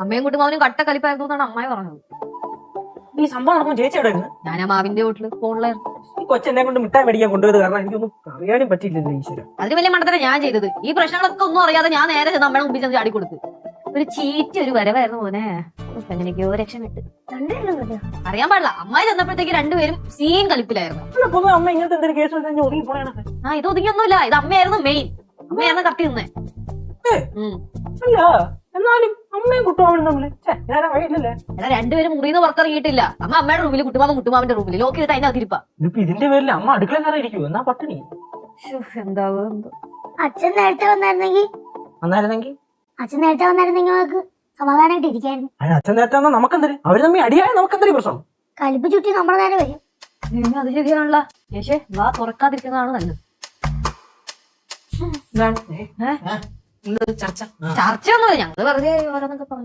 അമ്മയും കുട്ടുമാവനും കട്ട കലിപ്പായിരുന്നു എന്നാണ് അമ്മായി പറഞ്ഞത്. ഈ സംഭവം നടക്കുമ്പോൾ ചേച്ചി എവിടെ ഇരുന്ന്? ഞാൻ ആ മാവിന്റെ വീട്ടില് ഫോണിലായിരുന്നു. ഈ കൊച്ചെന്നെ കൊണ്ട് മിഠായി മേടിക്കാൻ കൊണ്ടുപോയത് കാരണം എനിക്കൊന്നും അറിയാനും പറ്റിയില്ലല്ലോ ഈശ്വര. അതിന് വലിയ മണ്ടത്തരം ഞാൻ ചെയ്തത്. ഈ പ്രശ്നങ്ങളൊക്കെ ഒന്നും അറിയാതെ ഞാൻ നേരെ ചെന്ന് അമ്മയുടെ മുമ്പിൽ ചെന്ന് ചാടിക്കൊടുത്ത്. ഒരു ചീറ്റി ഒരു വരവായിരുന്നു മോനെ. എങ്ങനെയൊക്കെയോ രക്ഷപ്പെട്ട്. അറിയാൻ പാടില്ല. അമ്മായി ചെന്നപ്പോഴത്തേക്ക് രണ്ടുപേരും സീൻ കളിപ്പിലായിരുന്നു. പൊതുവെ അമ്മ ഇങ്ങനത്തെ എന്തെങ്കിലും കേസ് ഒതുങ്ങി പോണേ? ആ ഇത് ഒതുങ്ങിയൊന്നുമില്ല. ഇത് അമ്മയായിരുന്നു മെയിൻ. അമ്മയായിരുന്നു കത്തി നിന്നേ. അല്ല എന്നാലും അമ്മയും കുട്ടുമാവനും തമ്മില് നേരെ വഴിയില്ലല്ലേ? എടാ രണ്ടുപേരും മുറിന്ന് പുറത്തിറങ്ങിയിട്ടില്ല. അമ്മയുടെ റൂമിൽ, കുട്ടുമാവൻ കുട്ടുമാവന്റെ റൂമിൽ ലോക്ക് ചെയ്തിട്ട് അതിനകത്ത് ഇരിപ്പാ. ഇതിപ്പോ ഇതിന്റെ പേരിൽ അമ്മ അടുക്കള കയറിയിരിക്കൂ എന്നാ പട്ടിണി. എന്താവും അച്ഛൻ നേരത്തെ വന്നായിരുന്നെങ്കിൽ നമുക്ക് സമാധാനമായിട്ട് ഇരിക്കായിരുന്നു. അച്ഛൻ നേരത്തെ വന്നാൽ നമുക്കെന്തര്? അവര് തമ്മിൽ അടിയായ നമുക്കെന്തര് പ്രശ്നം? കലിപ്പ് ചുറ്റി നമ്മുടെ നേരെ വരും. അത് ശരിയാണല്ലോ. യേശേ വാ തുറക്കാതിരിക്കുന്നതാണ് നല്ലത്. ചർച്ചയൊന്നുമില്ല. ഞങ്ങള് വെറുതെ ഓരോന്നൊക്കെ പറഞ്ഞു.